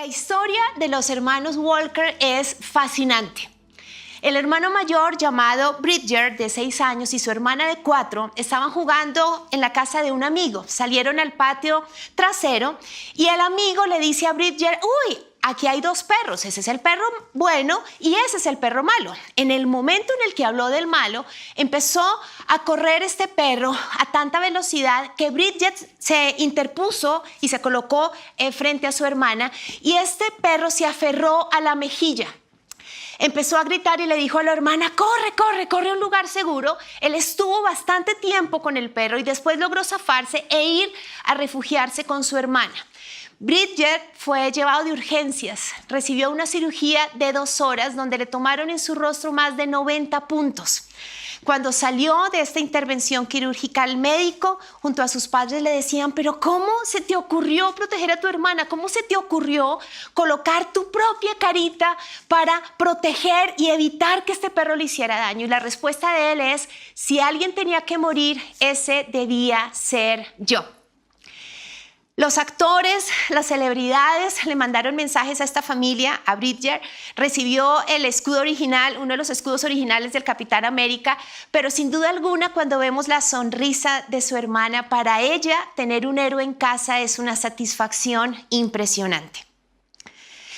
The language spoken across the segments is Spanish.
La historia de los hermanos Walker es fascinante. El hermano mayor, llamado Bridger, de 6 años, y su hermana de 4 estaban jugando en la casa de un amigo. Salieron al patio trasero y el amigo le dice a Bridger: uy, aquí hay 2 perros, ese es el perro bueno y ese es el perro malo. En el momento en el que habló del malo, empezó a correr este perro a tanta velocidad que Bridget se interpuso y se colocó frente a su hermana, y este perro se aferró a la mejilla. Empezó a gritar y le dijo a la hermana: corre, corre, corre a un lugar seguro. Él estuvo bastante tiempo con el perro y después logró zafarse e ir a refugiarse con su hermana. Bridget fue llevado de urgencias, recibió una cirugía de 2 horas donde le tomaron en su rostro más de 90 puntos. Cuando salió de esta intervención quirúrgica, el médico junto a sus padres le decían: pero ¿cómo se te ocurrió proteger a tu hermana? ¿Cómo se te ocurrió colocar tu propia carita para proteger y evitar que este perro le hiciera daño? Y la respuesta de él es: si alguien tenía que morir, ese debía ser yo. Los actores, las celebridades le mandaron mensajes a esta familia. A Bridger recibió el escudo original, uno de los escudos originales del Capitán América, pero sin duda alguna, cuando vemos la sonrisa de su hermana, para ella tener un héroe en casa es una satisfacción impresionante.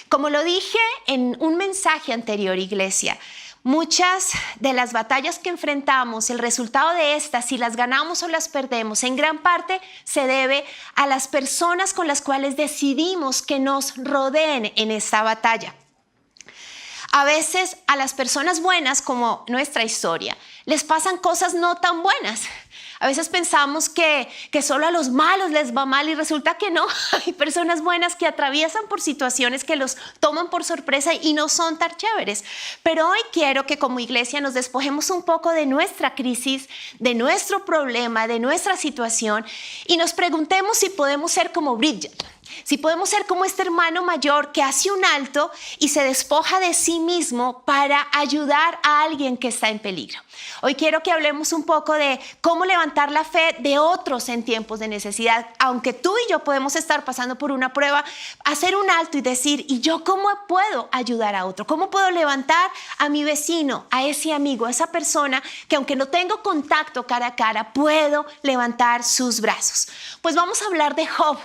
Como lo dije en un mensaje anterior, iglesia, muchas de las batallas que enfrentamos, el resultado de estas, si las ganamos o las perdemos, en gran parte se debe a las personas con las cuales decidimos que nos rodeen en esta batalla. A veces a las personas buenas, como nuestra historia, les pasan cosas no tan buenas. A veces pensamos que solo a los malos les va mal y resulta que no. Hay personas buenas que atraviesan por situaciones que los toman por sorpresa y no son tan chéveres. Pero hoy quiero que como iglesia nos despojemos un poco de nuestra crisis, de nuestro problema, de nuestra situación, y nos preguntemos si podemos ser como Bridget. Si podemos ser como este hermano mayor que hace un alto y se despoja de sí mismo para ayudar a alguien que está en peligro. Hoy quiero que hablemos un poco de cómo levantar la fe de otros en tiempos de necesidad. Aunque tú y yo podemos estar pasando por una prueba, hacer un alto y decir: ¿y yo cómo puedo ayudar a otro? ¿Cómo puedo levantar a mi vecino, a ese amigo, a esa persona que aunque no tengo contacto cara a cara, puedo levantar sus brazos? Pues vamos a hablar de Job.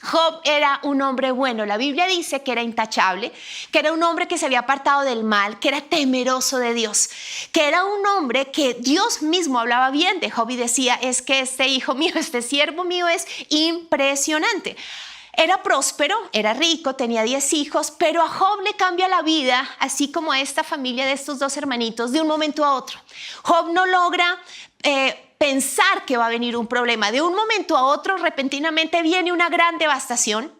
Job era un hombre bueno. La Biblia dice que era intachable, que era un hombre que se había apartado del mal, que era temeroso de Dios, que era un hombre que Dios mismo hablaba bien de Job y decía: es que este hijo mío, este siervo mío es impresionante. Era próspero, era rico, tenía 10 hijos, pero a Job le cambia la vida, así como a esta familia de estos 2 hermanitos, de un momento a otro. Job no logra pensar que va a venir un problema. De un momento a otro, repentinamente viene una gran devastación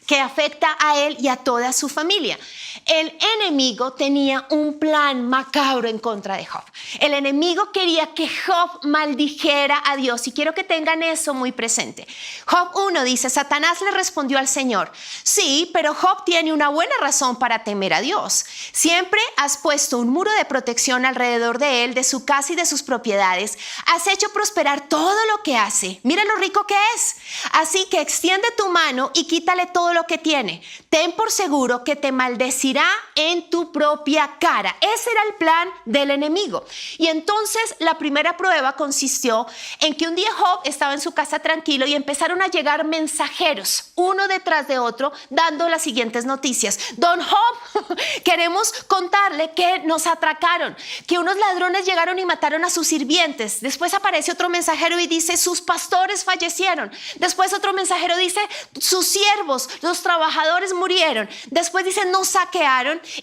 que afecta a él y a toda su familia. El enemigo tenía un plan macabro en contra de Job. El enemigo quería que Job maldijera a Dios, y quiero que tengan eso muy presente. Job 1 dice: Satanás le respondió al Señor: sí, pero Job tiene una buena razón para temer a Dios. Siempre has puesto un muro de protección alrededor de él, de su casa y de sus propiedades. Has hecho prosperar todo lo que hace. Mira lo rico que es. Así que extiende tu mano y quítale todo lo que tiene. Ten por seguro que te maldecirá en tu propia cara. Ese era el plan del enemigo. Y entonces la primera prueba consistió en que un día Job estaba en su casa tranquilo y empezaron a llegar mensajeros, uno detrás de otro, dando las siguientes noticias: don Job, queremos contarle que nos atracaron, que unos ladrones llegaron y mataron a sus sirvientes. Después aparece otro mensajero y dice: sus pastores fallecieron. Después otro mensajero dice: sus siervos, los trabajadores murieron. Después dice: nos saquearon.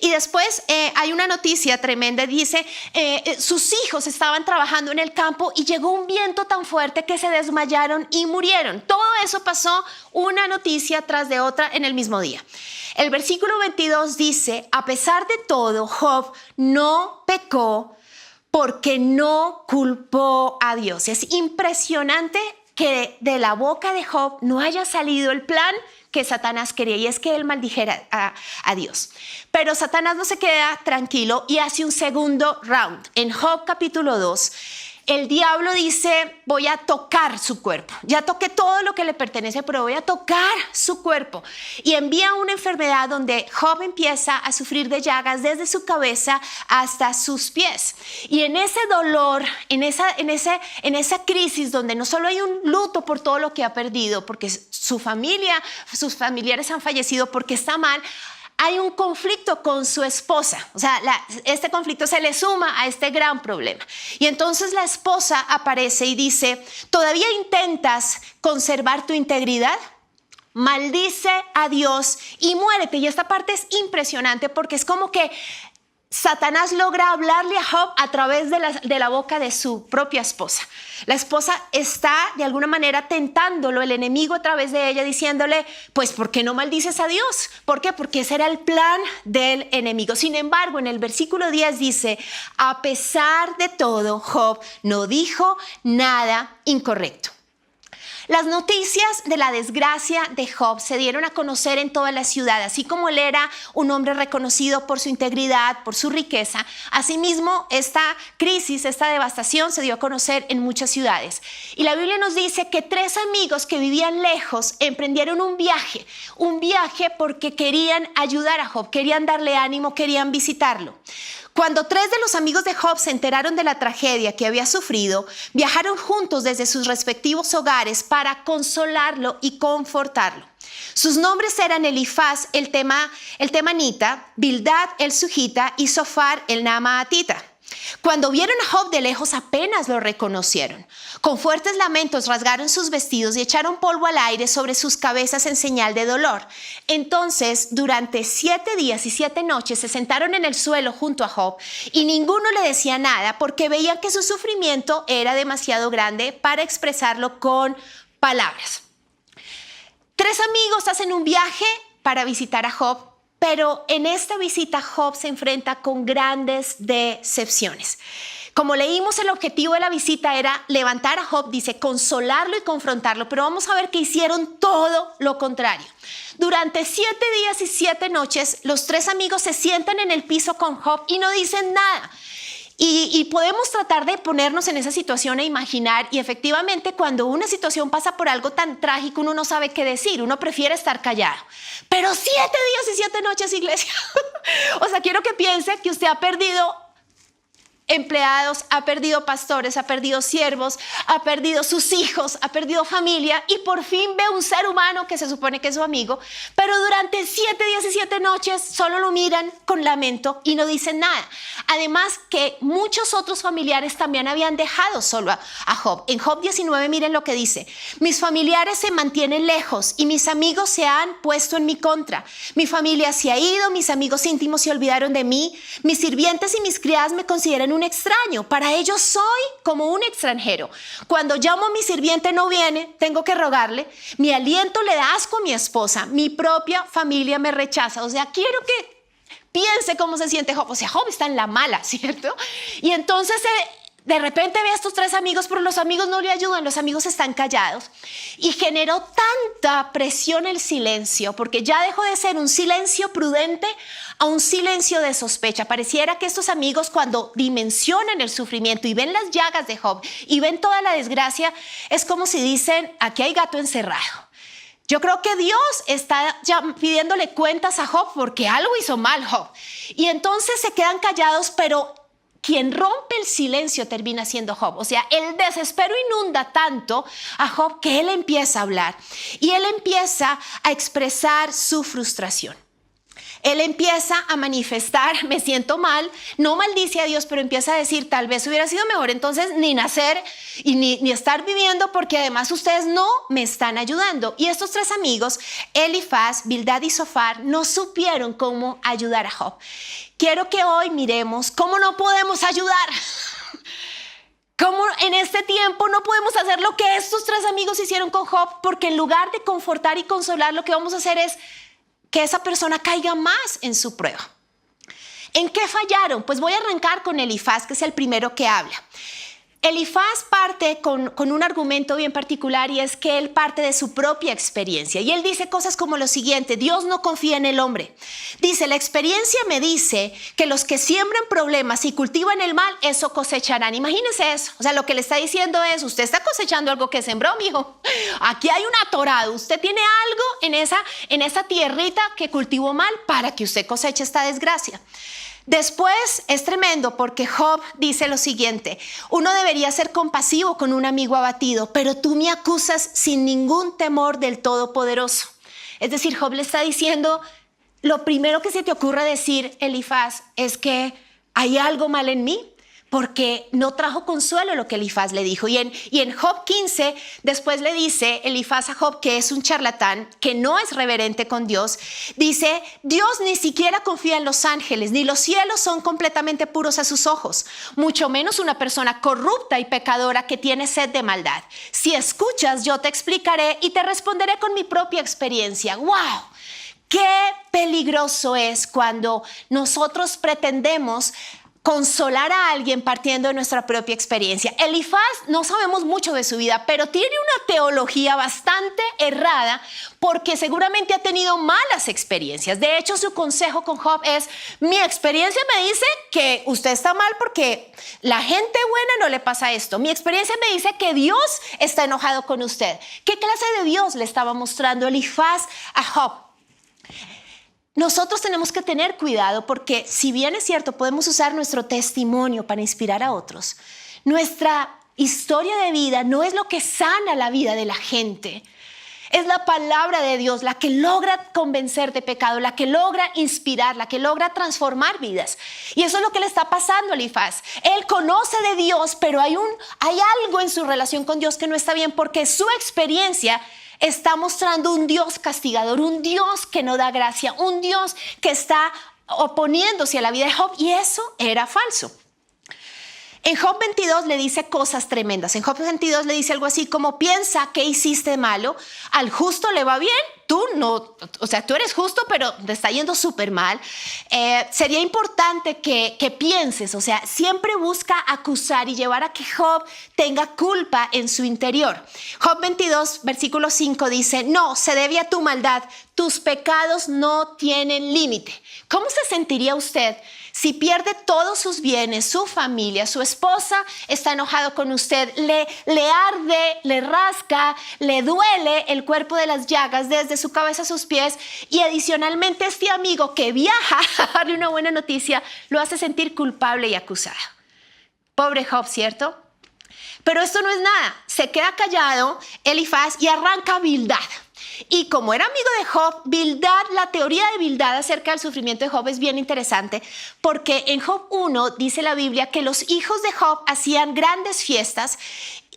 Y después hay una noticia tremenda, dice: sus hijos estaban trabajando en el campo y llegó un viento tan fuerte que se desmayaron y murieron. Todo eso pasó, una noticia tras de otra en el mismo día. El versículo 22 dice: a pesar de todo, Job no pecó porque no culpó a Dios. Es impresionante que de la boca de Job no haya salido el plan que Satanás quería, y es que él maldijera a Dios. Pero Satanás no se queda tranquilo y hace un segundo round. En Job capítulo 2, el diablo dice, voy a tocar su cuerpo. Ya toqué todo lo que le pertenece, pero voy a tocar su cuerpo. Y envía una enfermedad donde Job empieza a sufrir de llagas desde su cabeza hasta sus pies. Y en ese dolor, en esa crisis donde no solo hay un luto por todo lo que ha perdido, porque su familia, sus familiares han fallecido porque está mal, hay un conflicto con su esposa. O sea, este conflicto se le suma a este gran problema. Y entonces la esposa aparece y dice, ¿todavía intentas conservar tu integridad? Maldice a Dios y muérete. Y esta parte es impresionante porque es como que Satanás logra hablarle a Job a través de la boca de su propia esposa. La esposa está de alguna manera tentándolo, el enemigo a través de ella, diciéndole, pues ¿por qué no maldices a Dios? ¿Por qué? Porque ese era el plan del enemigo. Sin embargo, en el versículo 10 dice, a pesar de todo, Job no dijo nada incorrecto. Las noticias de la desgracia de Job se dieron a conocer en toda la ciudad. Así como él era un hombre reconocido por su integridad, por su riqueza, asimismo esta crisis, esta devastación se dio a conocer en muchas ciudades. Y la Biblia nos dice que 3 amigos que vivían lejos emprendieron un viaje porque querían ayudar a Job, querían darle ánimo, querían visitarlo. Cuando 3 de los amigos de Job se enteraron de la tragedia que había sufrido, viajaron juntos desde sus respectivos hogares para consolarlo y confortarlo. Sus nombres eran Elifaz, el temanita, Bildad, el sujita, y Zofar, el naamatita. Cuando vieron a Job de lejos apenas lo reconocieron. Con fuertes lamentos rasgaron sus vestidos y echaron polvo al aire sobre sus cabezas en señal de dolor. Entonces, durante 7 días y 7 noches se sentaron en el suelo junto a Job y ninguno le decía nada porque veían que su sufrimiento era demasiado grande para expresarlo con palabras. 3 amigos hacen un viaje para visitar a Job. Pero en esta visita Job se enfrenta con grandes decepciones. Como leímos, el objetivo de la visita era levantar a Job, dice, consolarlo y confrontarlo. Pero vamos a ver que hicieron todo lo contrario. Durante 7 días y 7 noches, los 3 amigos se sientan en el piso con Job y no dicen nada. Y podemos tratar de ponernos en esa situación e imaginar, y efectivamente cuando una situación pasa por algo tan trágico uno no sabe qué decir, uno prefiere estar callado. Pero 7 días y 7 noches, iglesia. O sea, quiero que piense que usted ha perdido empleados, ha perdido pastores, ha perdido siervos, ha perdido sus hijos, ha perdido familia y por fin ve un ser humano que se supone que es su amigo, pero durante 7 días y 7 noches solo lo miran con lamento y no dicen nada. Además que muchos otros familiares también habían dejado solo a Job. En Job 19 miren lo que dice: mis familiares se mantienen lejos y mis amigos se han puesto en mi contra. Mi familia se ha ido, mis amigos íntimos se olvidaron de mí, mis sirvientes y mis criadas me consideran un extraño, para ellos soy como un extranjero. Cuando llamo a mi sirviente no viene, tengo que rogarle. Mi aliento le da asco a mi esposa, mi propia familia me rechaza. O sea, quiero que piense cómo se siente Job. O sea, Job está en la mala, ¿cierto? Y entonces de repente ve a estos 3 amigos, pero los amigos no le ayudan, los amigos están callados. Y generó tanta presión el silencio, porque ya dejó de ser un silencio prudente a un silencio de sospecha. Pareciera que estos amigos, cuando dimensionan el sufrimiento y ven las llagas de Job y ven toda la desgracia, es como si dicen: aquí hay gato encerrado. Yo creo que Dios está ya pidiéndole cuentas a Job porque algo hizo mal Job. Y entonces se quedan callados, pero quien rompe el silencio termina siendo Job. O sea, el desespero inunda tanto a Job que él empieza a hablar y él empieza a expresar su frustración. Él empieza a manifestar: me siento mal, no maldice a Dios, pero empieza a decir: tal vez hubiera sido mejor entonces ni nacer y ni estar viviendo, porque además ustedes no me están ayudando. Y estos 3 amigos, Elifaz, Bildad y Zofar, no supieron cómo ayudar a Job. Quiero que hoy miremos cómo no podemos ayudar. Cómo en este tiempo no podemos hacer lo que estos 3 amigos hicieron con Job, porque en lugar de confortar y consolar, lo que vamos a hacer es que esa persona caiga más en su prueba. ¿En qué fallaron? Pues voy a arrancar con Elifaz, que es el primero que habla. Elifaz parte con un argumento bien particular y es que él parte de su propia experiencia. Y él dice cosas como lo siguiente: Dios no confía en el hombre. Dice, la experiencia me dice que los que siembran problemas y cultivan el mal, eso cosecharán. Imagínense eso. O sea, lo que le está diciendo es, usted está cosechando algo que sembró, mijo. Aquí hay un atorado. Usted tiene algo en esa tierrita que cultivó mal para que usted coseche esta desgracia. Después es tremendo porque Job dice lo siguiente: uno debería ser compasivo con un amigo abatido, pero tú me acusas sin ningún temor del Todopoderoso. Es decir, Job le está diciendo, lo primero que se te ocurre decir, Elifaz, es que hay algo mal en mí, porque no trajo consuelo lo que Elifaz le dijo. Y en Job 15, después le dice Elifaz a Job que es un charlatán, que no es reverente con Dios. Dice, Dios ni siquiera confía en los ángeles, ni los cielos son completamente puros a sus ojos, mucho menos una persona corrupta y pecadora que tiene sed de maldad. Si escuchas, yo te explicaré y te responderé con mi propia experiencia. ¡Wow! Qué peligroso es cuando nosotros pretendemos consolar a alguien partiendo de nuestra propia experiencia. Elifaz no sabemos mucho de su vida, pero tiene una teología bastante errada porque seguramente ha tenido malas experiencias. De hecho, su consejo con Job es, mi experiencia me dice que usted está mal porque la gente buena no le pasa esto. Mi experiencia me dice que Dios está enojado con usted. ¿Qué clase de Dios le estaba mostrando Elifaz a Job? Nosotros tenemos que tener cuidado porque si bien es cierto, podemos usar nuestro testimonio para inspirar a otros, nuestra historia de vida no es lo que sana la vida de la gente. Es la palabra de Dios la que logra convencer de pecado, la que logra inspirar, la que logra transformar vidas. Y eso es lo que le está pasando a Elifaz. Él conoce de Dios, pero hay algo en su relación con Dios que no está bien porque su experiencia está mostrando un Dios castigador, un Dios que no da gracia, un Dios que está oponiéndose a la vida de Job, y eso era falso. En Job 22 le dice cosas tremendas. En Job 22 le dice algo así como, piensa qué hiciste malo, al justo le va bien, tú no, o sea, tú eres justo, pero te está yendo súper mal. Sería importante que pienses, o sea, siempre busca acusar y llevar a que Job tenga culpa en su interior. Job 22, versículo 5 dice, no, se debe a tu maldad, tus pecados no tienen límite. ¿Cómo se sentiría usted si pierde todos sus bienes, su familia, su esposa está enojado con usted, le arde, le rasca, le duele el cuerpo de las llagas desde su cabeza a sus pies, y adicionalmente este amigo que viaja a darle una buena noticia lo hace sentir culpable y acusado? Pobre Job, ¿cierto? Pero esto no es nada. Se queda callado Elifaz y arranca Bildad. Y como era amigo de Job, Bildad, la teoría de Bildad acerca del sufrimiento de Job es bien interesante, porque en Job 1 dice la Biblia que los hijos de Job hacían grandes fiestas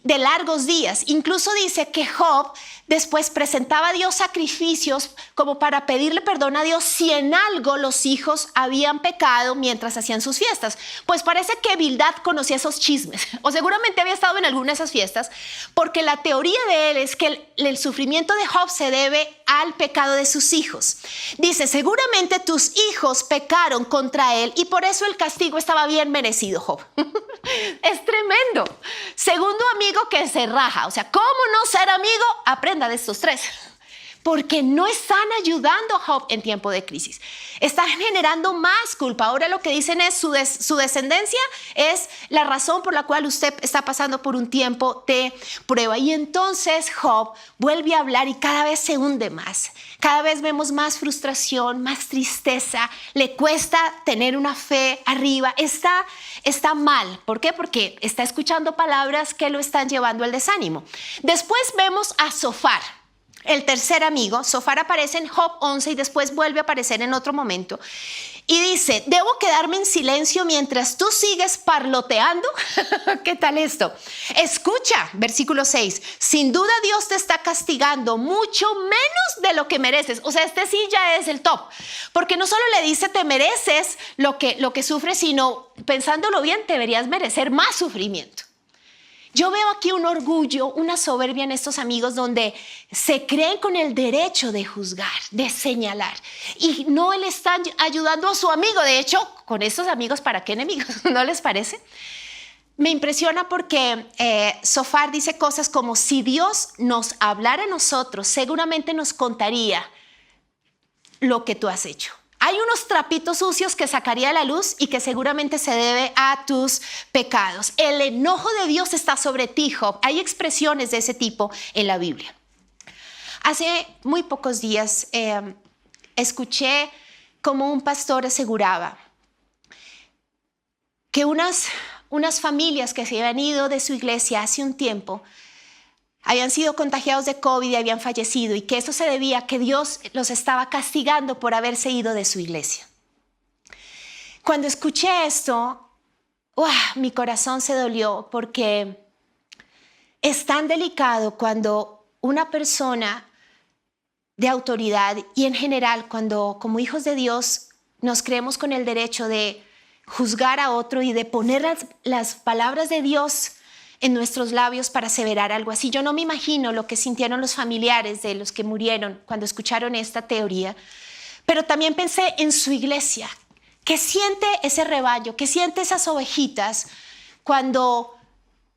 de largos días. Incluso dice que Job después presentaba a Dios sacrificios como para pedirle perdón a Dios si en algo los hijos habían pecado mientras hacían sus fiestas. Pues parece que Bildad conocía esos chismes, o seguramente había estado en alguna de esas fiestas, porque la teoría de él es que el sufrimiento de Job se debe al pecado de sus hijos. Dice, seguramente tus hijos pecaron contra él y por eso el castigo estaba bien merecido, Job. Es tremendo. Segundo amigo que se raja, o sea, ¿cómo no ser amigo? Aprenda de estos tres, porque no están ayudando a Job en tiempo de crisis, están generando más culpa. Ahora lo que dicen es su descendencia es la razón por la cual usted está pasando por un tiempo de prueba. Y entonces Job vuelve a hablar y cada vez se hunde más, cada vez vemos más frustración, más tristeza, le cuesta tener una fe arriba, está mal. ¿Por qué? Porque está escuchando palabras que lo están llevando al desánimo. Después vemos a Zofar, el tercer amigo. Zofar aparece en Job 11 y después vuelve a aparecer en otro momento. Y dice, ¿debo quedarme en silencio mientras tú sigues parloteando? ¿Qué tal esto? Escucha, versículo 6. Sin duda Dios te está castigando mucho menos de lo que mereces. O sea, este sí ya es el top. Porque no solo le dice te mereces lo que sufres, sino pensándolo bien, deberías merecer más sufrimiento. Yo veo aquí un orgullo, una soberbia en estos amigos donde se creen con el derecho de juzgar, de señalar, y no le están ayudando a su amigo. De hecho, con estos amigos, ¿para qué enemigos? ¿No les parece? Me impresiona porque Zophar dice cosas como: si Dios nos hablara a nosotros, seguramente nos contaría lo que tú has hecho. Hay unos trapitos sucios que sacaría a la luz y que seguramente se debe a tus pecados. El enojo de Dios está sobre ti, Job. Hay expresiones de ese tipo en la Biblia. Hace muy pocos días escuché como un pastor aseguraba que unas familias que se habían ido de su iglesia hace un tiempo habían sido contagiados de COVID y habían fallecido, y que eso se debía a que Dios los estaba castigando por haberse ido de su iglesia. Cuando escuché esto, mi corazón se dolió, porque es tan delicado cuando una persona de autoridad, y en general cuando como hijos de Dios nos creemos con el derecho de juzgar a otro y de poner las palabras de Dios en nuestros labios para aseverar algo así. Yo no me imagino lo que sintieron los familiares de los que murieron cuando escucharon esta teoría, pero también pensé en su iglesia. ¿Qué siente ese rebaño? ¿Qué siente esas ovejitas cuando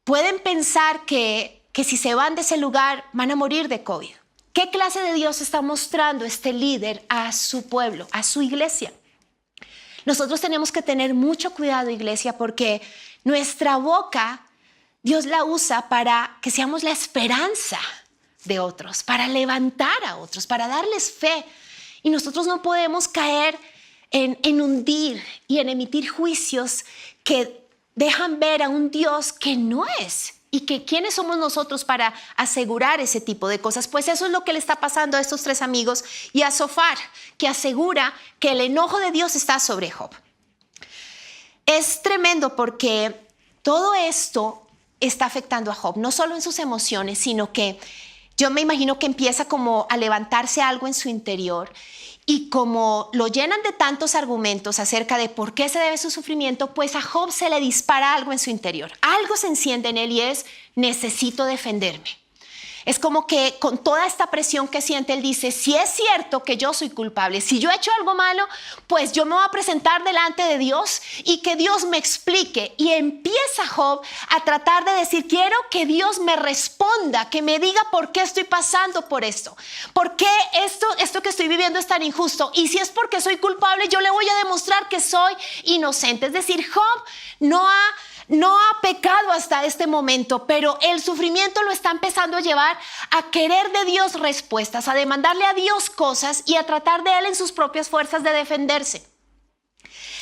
pueden pensar que si se van de ese lugar van a morir de COVID? ¿Qué clase de Dios está mostrando este líder a su pueblo, a su iglesia? Nosotros tenemos que tener mucho cuidado, iglesia, porque nuestra boca Dios la usa para que seamos la esperanza de otros, para levantar a otros, para darles fe. Y nosotros no podemos caer en hundir y en emitir juicios que dejan ver a un Dios que no es. Y que quiénes somos nosotros para asegurar ese tipo de cosas. Pues eso es lo que le está pasando a estos tres amigos y a Zophar, que asegura que el enojo de Dios está sobre Job. Es tremendo porque todo esto está afectando a Job, no solo en sus emociones, sino que yo me imagino que empieza como a levantarse algo en su interior, y como lo llenan de tantos argumentos acerca de por qué se debe su sufrimiento, pues a Job se le dispara algo en su interior. Algo se enciende en él y es: necesito defenderme. Es como que con toda esta presión que siente, él dice: si es cierto que yo soy culpable, si yo he hecho algo malo, pues yo me voy a presentar delante de Dios y que Dios me explique. Y empieza Job a tratar de decir: quiero que Dios me responda, que me diga por qué estoy pasando por esto, por qué esto que estoy viviendo es tan injusto, y si es porque soy culpable, yo le voy a demostrar que soy inocente. Es decir, Job no ha pecado hasta este momento, pero el sufrimiento lo está empezando a llevar a querer de Dios respuestas, a demandarle a Dios cosas y a tratar de él en sus propias fuerzas de defenderse.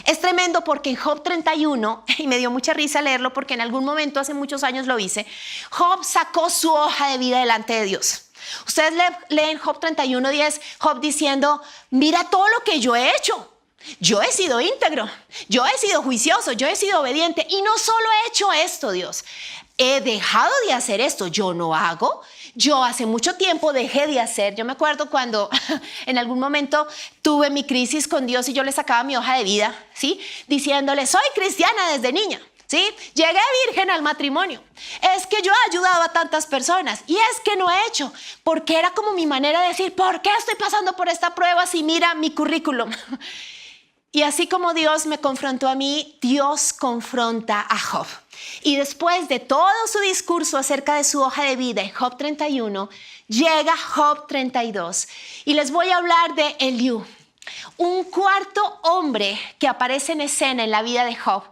Es tremendo porque en Job 31, y me dio mucha risa leerlo porque en algún momento hace muchos años lo hice, Job sacó su hoja de vida delante de Dios. Ustedes leen Job 31:10, Job diciendo: mira todo lo que yo he hecho. Yo he sido íntegro, yo he sido juicioso, yo he sido obediente, y no solo he hecho esto, Dios, he dejado de hacer esto, yo no hago. Yo hace mucho tiempo dejé de hacer. Yo me acuerdo cuando en algún momento tuve mi crisis con Dios y yo le sacaba mi hoja de vida, ¿sí? Diciéndole: soy cristiana desde niña, ¿sí? Llegué virgen al matrimonio. Es que yo he ayudado a tantas personas y es que no he hecho, porque era como mi manera de decir: ¿por qué estoy pasando por esta prueba si mira mi currículum? Y así como Dios me confrontó a mí, Dios confronta a Job. Y después de todo su discurso acerca de su hoja de vida en Job 31, llega Job 32. Y les voy a hablar de Eliú, un cuarto hombre que aparece en escena en la vida de Job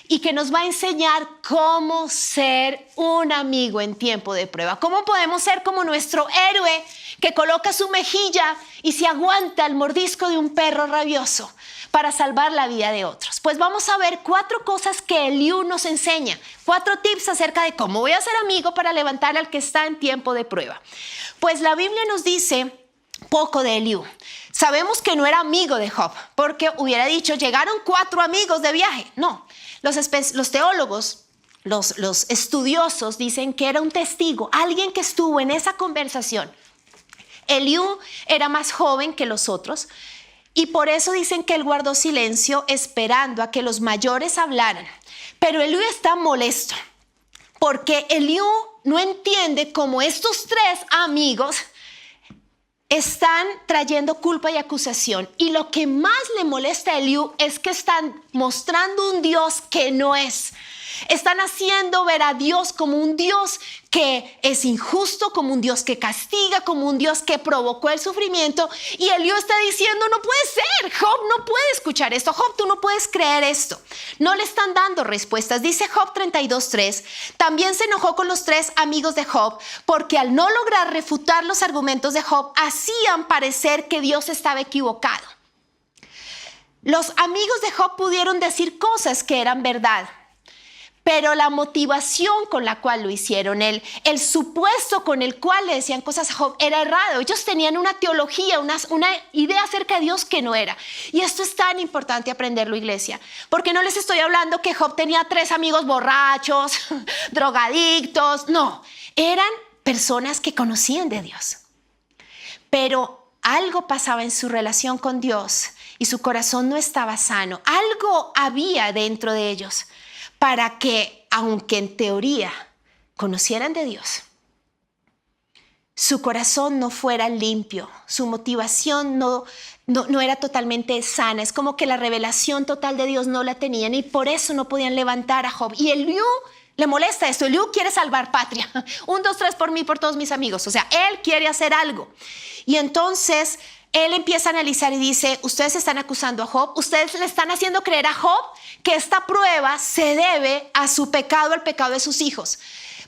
y que nos va a enseñar cómo ser un amigo en tiempo de prueba. Cómo podemos ser como nuestro héroe que coloca su mejilla y se aguanta el mordisco de un perro rabioso para salvar la vida de otros. Pues vamos a ver 4 cosas que Eliú nos enseña, 4 tips acerca de cómo voy a ser amigo para levantar al que está en tiempo de prueba. Pues la Biblia nos dice poco de Eliú. Sabemos que no era amigo de Job, porque hubiera dicho: llegaron 4 amigos de viaje. No, los teólogos, los estudiosos dicen que era un testigo, alguien que estuvo en esa conversación. Eliú era más joven que los otros, y por eso dicen que él guardó silencio esperando a que los mayores hablaran. Pero Eliú está molesto porque Eliú no entiende cómo estos 3 amigos están trayendo culpa y acusación. Y lo que más le molesta a Eliú es que están mostrando un Dios que no es. Están haciendo ver a Dios como un Dios que es injusto, como un Dios que castiga, como un Dios que provocó el sufrimiento. Y Eliú está diciendo, no puede ser, Job no puede escuchar esto, Job, tú no puedes creer esto. No le están dando respuestas. Dice Job 32:3, también se enojó con los 3 amigos de Job, porque al no lograr refutar los argumentos de Job, hacían parecer que Dios estaba equivocado. Los amigos de Job pudieron decir cosas que eran verdad, pero la motivación con la cual lo hicieron, el supuesto con el cual le decían cosas a Job era errado. Ellos tenían una teología, una idea acerca de Dios que no era. Y esto es tan importante aprenderlo, iglesia, porque no les estoy hablando que Job tenía 3 amigos borrachos, drogadictos. No, eran personas que conocían de Dios. Pero algo pasaba en su relación con Dios y su corazón no estaba sano. Algo había dentro de ellos para que, aunque en teoría conocieran de Dios, su corazón no fuera limpio, su motivación no era totalmente sana. Es como que la revelación total de Dios no la tenían y por eso no podían levantar a Job. Y Eliú le molesta esto. Eliú quiere salvar patria. 1, 2, 3 por mí, por todos mis amigos. O sea, él quiere hacer algo. Y entonces él empieza a analizar y dice, ustedes están acusando a Job, ustedes le están haciendo creer a Job que esta prueba se debe a su pecado, al pecado de sus hijos.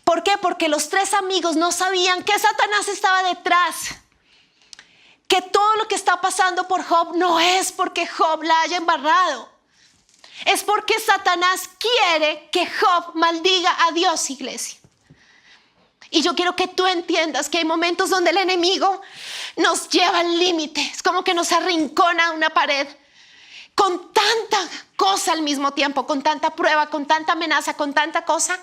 ¿Por qué? Porque los 3 amigos no sabían que Satanás estaba detrás, que todo lo que está pasando por Job no es porque Job la haya embarrado, es porque Satanás quiere que Job maldiga a Dios, iglesia. Y yo quiero que tú entiendas que hay momentos donde el enemigo nos lleva al límite. Es como que nos arrincona a una pared con tanta cosa al mismo tiempo, con tanta prueba, con tanta amenaza, con tanta cosa.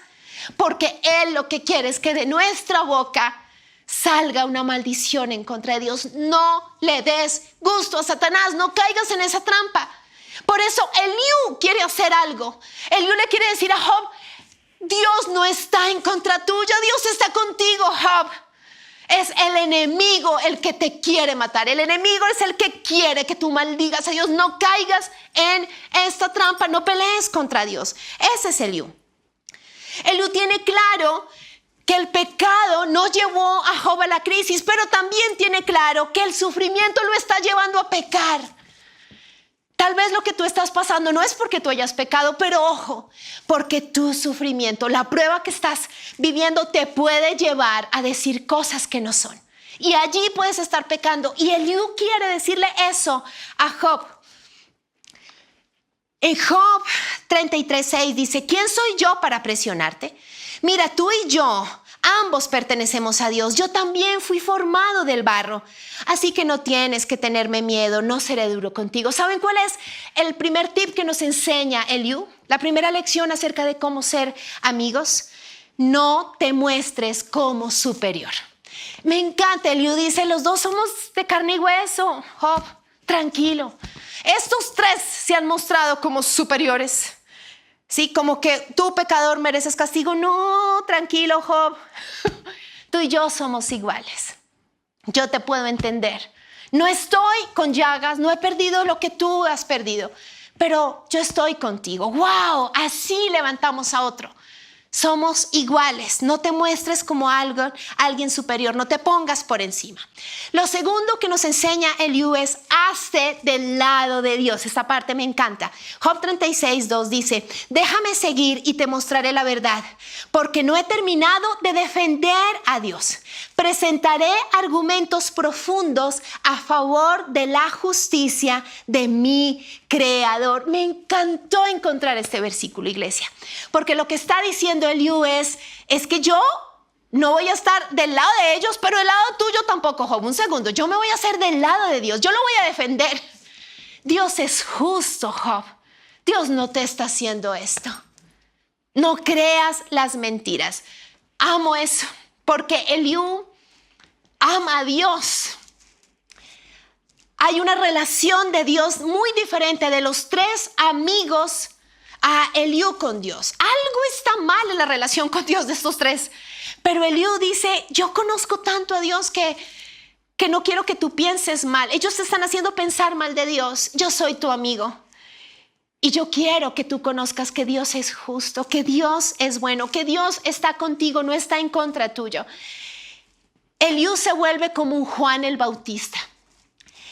Porque él lo que quiere es que de nuestra boca salga una maldición en contra de Dios. No le des gusto a Satanás, no caigas en esa trampa. Por eso Eliú quiere hacer algo. Eliú le quiere decir a Job, Dios no está en contra tuya, Dios está contigo, Job. Es el enemigo el que te quiere matar. El enemigo es el que quiere que tú maldigas a Dios. No caigas en esta trampa, no pelees contra Dios. Ese es Eliú. Eliú tiene claro que el pecado no llevó a Job a la crisis, pero también tiene claro que el sufrimiento lo está llevando a pecar. Tal vez lo que tú estás pasando no es porque tú hayas pecado, pero ojo, porque tu sufrimiento, la prueba que estás viviendo te puede llevar a decir cosas que no son. Y allí puedes estar pecando. Y Eliú quiere decirle eso a Job. En Job 33:6 dice, ¿quién soy yo para presionarte? Mira, tú y yo, ambos pertenecemos a Dios. Yo también fui formado del barro. Así que no tienes que tenerme miedo, no seré duro contigo. ¿Saben cuál es el primer tip que nos enseña Eliú? La primera lección acerca de cómo ser amigos. No te muestres como superior. Me encanta, Eliú dice, los dos somos de carne y hueso. Job, tranquilo. Estos 3 se han mostrado como superiores. Sí, como que tú, pecador, mereces castigo. No, tranquilo, Job. Tú y yo somos iguales. Yo te puedo entender. No estoy con llagas, no he perdido lo que tú has perdido, pero yo estoy contigo. ¡Wow! Así levantamos a otro. Somos iguales. No te muestres como alguien superior. No te pongas por encima. Lo segundo que nos enseña Eliú es hazte del lado de Dios. Esta parte me encanta. Job 36:2 dice, déjame seguir y te mostraré la verdad, porque no he terminado de defender a Dios. Presentaré argumentos profundos a favor de la justicia de mi Creador. Me encantó encontrar este versículo, iglesia, porque lo que está diciendo Eliú es que yo no voy a estar del lado de ellos, pero del lado tuyo tampoco, Job. Un segundo, yo me voy a hacer del lado de Dios, yo lo voy a defender. Dios es justo, Job. Dios no te está haciendo esto. No creas las mentiras. Amo eso, porque Eliú ama a Dios. Hay una relación de Dios muy diferente de los 3 amigos a Eliú con Dios. Algo está mal en la relación con Dios de estos 3. Pero Eliú dice, yo conozco tanto a Dios que no quiero que tú pienses mal. Ellos te están haciendo pensar mal de Dios. Yo soy tu amigo. Y yo quiero que tú conozcas que Dios es justo, que Dios es bueno, que Dios está contigo, no está en contra tuyo. Eliú se vuelve como un Juan el Bautista.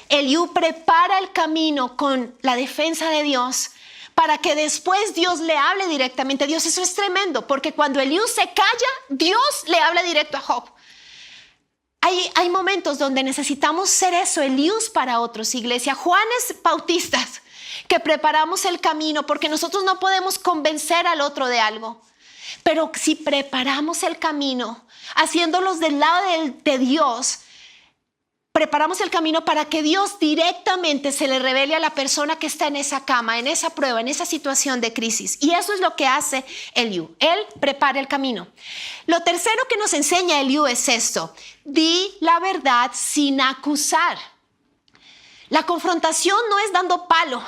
Eliú prepara el camino con la defensa de Dios para que después Dios le hable directamente a Dios. Eso es tremendo, porque cuando Eliú se calla, Dios le habla directo a Job. Hay momentos donde necesitamos ser eso, Eliús para otros, iglesia, Juanes Bautistas, que preparamos el camino, porque nosotros no podemos convencer al otro de algo. Pero si preparamos el camino, haciéndolos del lado de Dios, preparamos el camino para que Dios directamente se le revele a la persona que está en esa cama, en esa prueba, en esa situación de crisis. Y eso es lo que hace Eliú. Él prepara el camino. Lo tercero que nos enseña Eliú es esto: di la verdad sin acusar. La confrontación no es dando palo.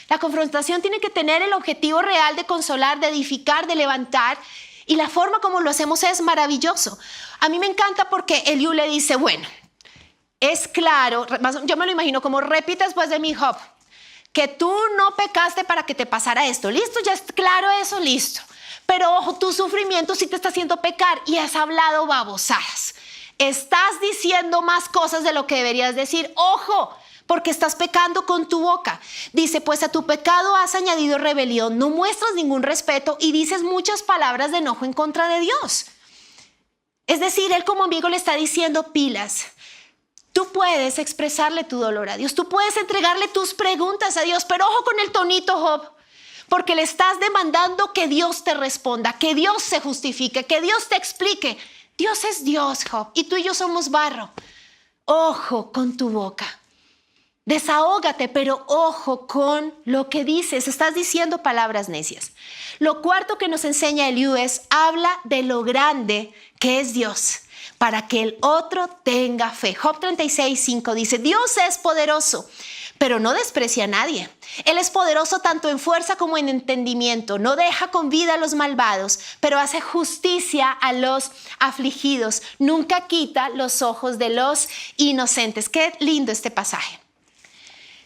La confrontación tiene que tener el objetivo real de consolar, de edificar, de levantar. Y la forma como lo hacemos es maravilloso. A mí me encanta porque Eliú le dice, bueno, es claro, yo me lo imagino como repite después de mí, Job, que tú no pecaste para que te pasara esto. ¿Listo? Ya es claro eso, listo. Pero ojo, tu sufrimiento sí te está haciendo pecar y has hablado babosadas. Estás diciendo más cosas de lo que deberías decir. Ojo, porque estás pecando con tu boca. Dice, pues a tu pecado has añadido rebelión, no muestras ningún respeto y dices muchas palabras de enojo en contra de Dios. Es decir, él como amigo le está diciendo pilas. Tú puedes expresarle tu dolor a Dios, tú puedes entregarle tus preguntas a Dios, pero ojo con el tonito, Job, porque le estás demandando que Dios te responda, que Dios se justifique, que Dios te explique. Dios es Dios, Job, y tú y yo somos barro. Ojo con tu boca. Desahógate, pero ojo con lo que dices. Estás diciendo palabras necias. Lo cuarto que nos enseña Eliú es, habla de lo grande que es Dios, para que el otro tenga fe. Job 36:5 dice, Dios es poderoso, pero no desprecia a nadie. Él es poderoso tanto en fuerza como en entendimiento. No deja con vida a los malvados, pero hace justicia a los afligidos. Nunca quita los ojos de los inocentes. Qué lindo este pasaje.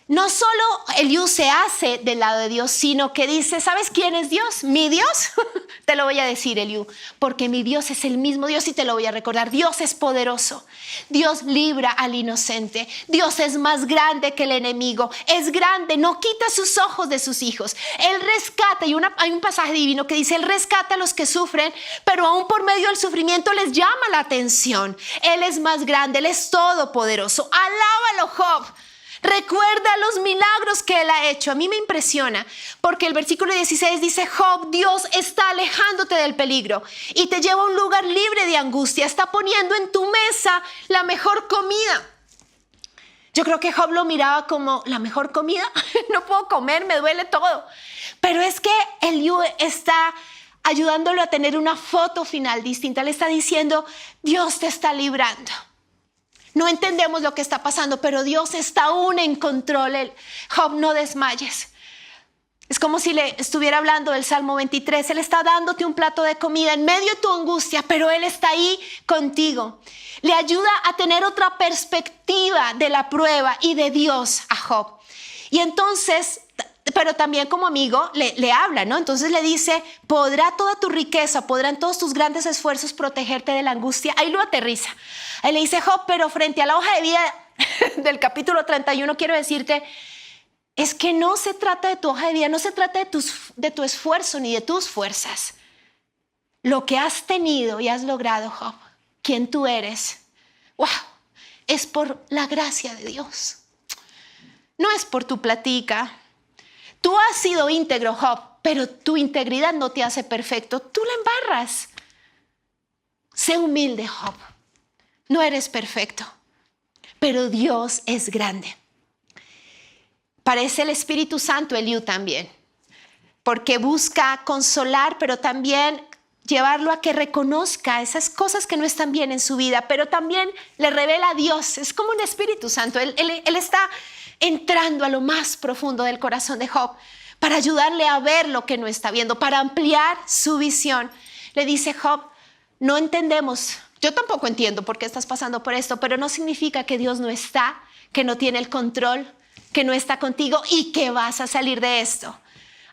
No solo Eliú se hace del lado de Dios, sino que dice, ¿sabes quién es Dios? ¿Mi Dios? Te lo voy a decir, Eliú, porque mi Dios es el mismo Dios y te lo voy a recordar. Dios es poderoso. Dios libra al inocente. Dios es más grande que el enemigo. Es grande, no quita sus ojos de sus hijos. Él rescata, y hay un pasaje divino que dice, Él rescata a los que sufren, pero aún por medio del sufrimiento les llama la atención. Él es más grande, Él es todopoderoso. Alábalo, Job. Recuerda los milagros que Él ha hecho. A mí me impresiona porque el versículo 16 dice, Job, Dios está alejándote del peligro y te lleva a un lugar libre de angustia. Está poniendo en tu mesa la mejor comida. Yo creo que Job lo miraba como, ¿la mejor comida? No puedo comer, me duele todo. Pero es que Eliú está ayudándolo a tener una foto final distinta. Le está diciendo, Dios te está librando. No entendemos lo que está pasando, pero Dios está aún en control. Job, no desmayes. Es como si le estuviera hablando del Salmo 23. Él está dándote un plato de comida en medio de tu angustia, pero Él está ahí contigo. Le ayuda a tener otra perspectiva de la prueba y de Dios a Job. Y entonces, pero también como amigo le habla, ¿no? Entonces le dice, ¿podrá toda tu riqueza, podrán todos tus grandes esfuerzos protegerte de la angustia? Ahí lo aterriza. Ahí le dice, Job, pero frente a la hoja de vida del capítulo 31, quiero decirte, es que no se trata de tu hoja de vida, no se trata de tu esfuerzo ni de tus fuerzas. Lo que has tenido y has logrado, Job, quien tú eres, wow, es por la gracia de Dios. No es por tu platica. Tú has sido íntegro, Job, pero tu integridad no te hace perfecto. Tú la embarras. Sé humilde, Job. No eres perfecto, pero Dios es grande. Parece el Espíritu Santo Eliú también, porque busca consolar, pero también llevarlo a que reconozca esas cosas que no están bien en su vida, pero también le revela a Dios. Es como un Espíritu Santo. Él está entrando a lo más profundo del corazón de Job para ayudarle a ver lo que no está viendo, para ampliar su visión. Le dice, Job, no entendemos. Yo tampoco entiendo por qué estás pasando por esto, pero no significa que Dios no está, que no tiene el control, que no está contigo y que vas a salir de esto.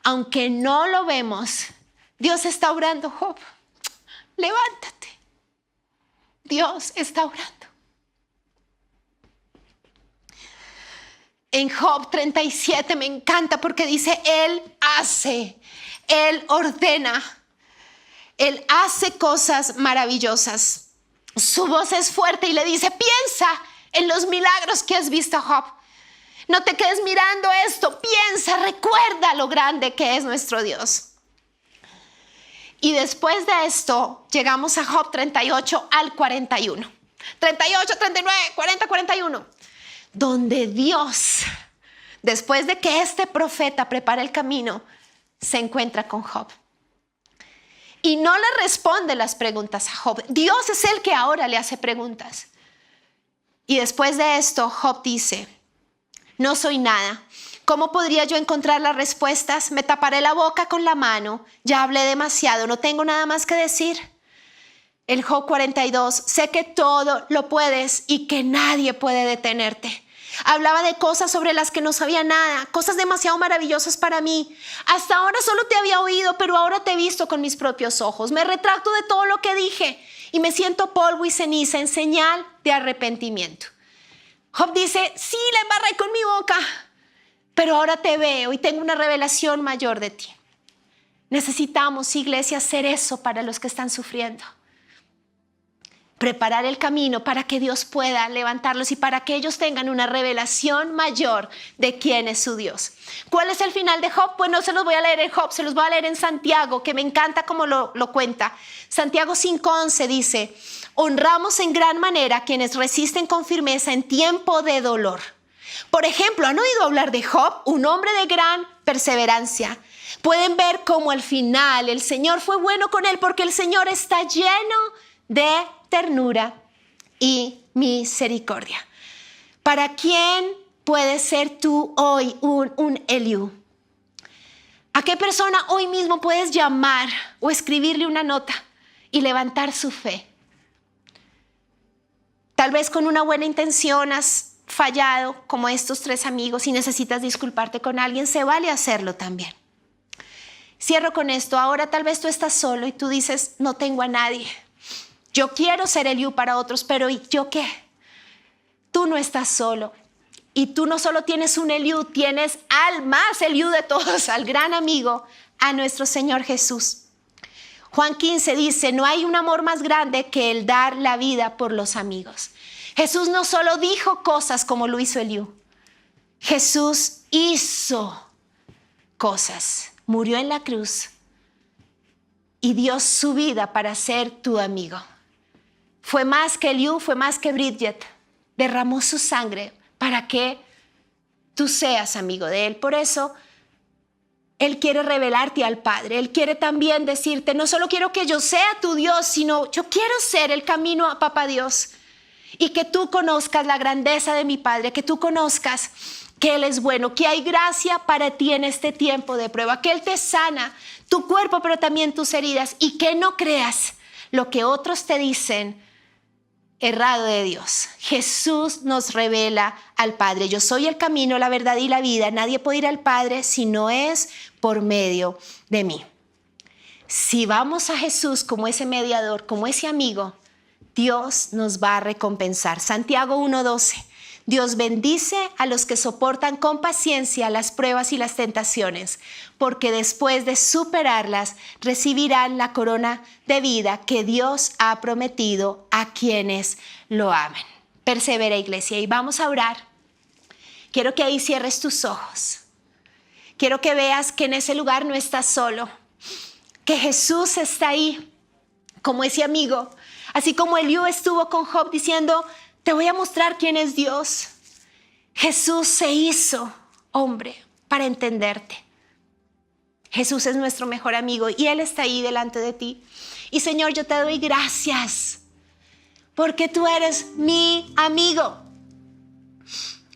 Aunque no lo vemos, Dios está orando, Job. Levántate. Dios está orando. En Job 37 me encanta porque dice, Él hace, Él ordena, Él hace cosas maravillosas. Su voz es fuerte y le dice, piensa en los milagros que has visto, Job. No te quedes mirando esto, piensa, recuerda lo grande que es nuestro Dios. Y después de esto, llegamos a Job 38 al 41. 38, 39, 40, 41. Donde Dios, después de que este profeta prepara el camino, se encuentra con Job. Y no le responde las preguntas a Job. Dios es el que ahora le hace preguntas. Y después de esto, Job dice, no soy nada. ¿Cómo podría yo encontrar las respuestas? Me taparé la boca con la mano. Ya hablé demasiado, no tengo nada más que decir. El Job 42, sé que todo lo puedes y que nadie puede detenerte. Hablaba de cosas sobre las que no sabía nada, cosas demasiado maravillosas para mí. Hasta ahora solo te había oído, pero ahora te he visto con mis propios ojos. Me retracto de todo lo que dije y me siento polvo y ceniza en señal de arrepentimiento. Job dice, sí, la embarré con mi boca, pero ahora te veo y tengo una revelación mayor de ti. Necesitamos, iglesia, hacer eso para los que están sufriendo. Preparar el camino para que Dios pueda levantarlos y para que ellos tengan una revelación mayor de quién es su Dios. ¿Cuál es el final de Job? Pues no se los voy a leer en Job, se los voy a leer en Santiago, que me encanta cómo lo cuenta. Santiago 5:11 dice, honramos en gran manera a quienes resisten con firmeza en tiempo de dolor. Por ejemplo, ¿han oído hablar de Job? Un hombre de gran perseverancia. Pueden ver cómo al final el Señor fue bueno con él porque el Señor está lleno de ternura y misericordia. ¿Para quién puedes ser tú hoy un Eliú? ¿A qué persona hoy mismo puedes llamar o escribirle una nota y levantar su fe? Tal vez con una buena intención has fallado como estos 3 amigos y necesitas disculparte con alguien, se vale hacerlo también. Cierro con esto. Ahora tal vez tú estás solo y tú dices, no tengo a nadie. Yo quiero ser Eliú para otros, pero ¿y yo qué? Tú no estás solo. Y tú no solo tienes un Eliú, tienes al más Eliú de todos, al gran amigo, a nuestro Señor Jesús. Juan 15 dice, no hay un amor más grande que el dar la vida por los amigos. Jesús no solo dijo cosas como lo hizo Eliú. Jesús hizo cosas. Murió en la cruz y dio su vida para ser tu amigo. Fue más que Eliú, fue más que Bridget. Derramó su sangre para que tú seas amigo de Él. Por eso, Él quiere revelarte al Padre. Él quiere también decirte, no solo quiero que yo sea tu Dios, sino yo quiero ser el camino a Papá Dios. Y que tú conozcas la grandeza de mi Padre, que tú conozcas que Él es bueno, que hay gracia para ti en este tiempo de prueba, que Él te sana tu cuerpo, pero también tus heridas, y que no creas lo que otros te dicen errado de Dios. Jesús nos revela al Padre. Yo soy el camino, la verdad y la vida. Nadie puede ir al Padre si no es por medio de mí. Si vamos a Jesús como ese mediador, como ese amigo, Dios nos va a recompensar. Santiago 1:12. Dios bendice a los que soportan con paciencia las pruebas y las tentaciones, porque después de superarlas recibirán la corona de vida que Dios ha prometido a quienes lo amen. Persevera, iglesia, y vamos a orar. Quiero que ahí cierres tus ojos. Quiero que veas que en ese lugar no estás solo, que Jesús está ahí como ese amigo, así como Eliú estuvo con Job diciendo, te voy a mostrar quién es Dios. Jesús se hizo hombre para entenderte. Jesús es nuestro mejor amigo y Él está ahí delante de ti. Y Señor, yo te doy gracias porque tú eres mi amigo.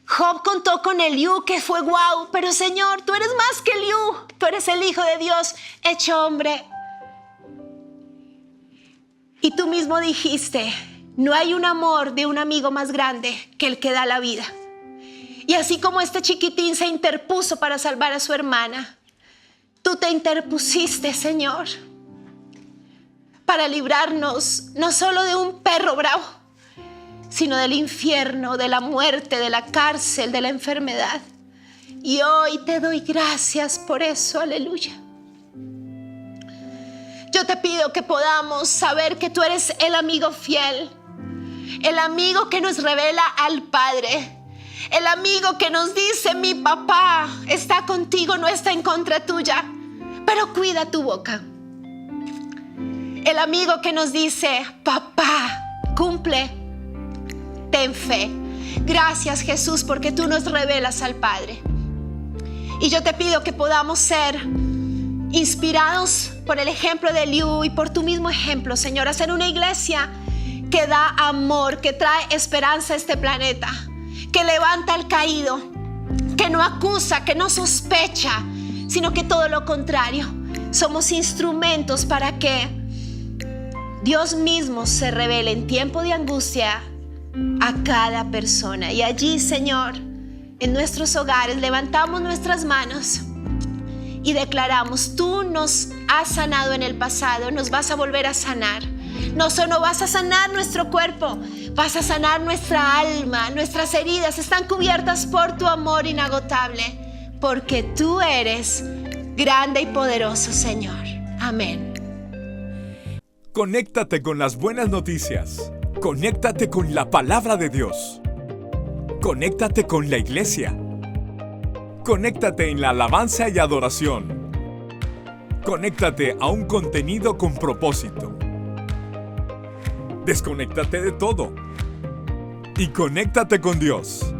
Job contó con Eliú, que fue guau, pero Señor, tú eres más que Eliú. Tú eres el Hijo de Dios hecho hombre. Y tú mismo dijiste, no hay un amor de un amigo más grande que el que da la vida. Y así como este chiquitín se interpuso para salvar a su hermana, Tú te interpusiste, Señor, para librarnos no solo de un perro bravo, sino del infierno, de la muerte, de la cárcel, de la enfermedad. Y hoy te doy gracias por eso, aleluya. Yo te pido que podamos saber que tú eres el amigo fiel, el amigo que nos revela al Padre, el amigo que nos dice: mi papá está contigo, no está en contra tuya, pero cuida tu boca. El amigo que nos dice: papá, cumple, ten fe. Gracias, Jesús, porque tú nos revelas al Padre. Y yo te pido que podamos ser inspirados por el ejemplo de Liu y por tu mismo ejemplo, Señor, a ser una iglesia que da amor, que trae esperanza a este planeta, que levanta al caído, que no acusa, que no sospecha, sino que todo lo contrario. Somos instrumentos para que Dios mismo se revele en tiempo de angustia a cada persona. Y allí, Señor, en nuestros hogares levantamos nuestras manos y declaramos: tú nos has sanado en el pasado, nos vas a volver a sanar. No solo vas a sanar nuestro cuerpo, vas a sanar nuestra alma. Nuestras heridas están cubiertas por tu amor inagotable, porque tú eres grande y poderoso, Señor. Amén. Conéctate con las buenas noticias. Conéctate con la palabra de Dios. Conéctate con la iglesia. Conéctate en la alabanza y adoración. Conéctate a un contenido con propósito. Desconéctate de todo y conéctate con Dios.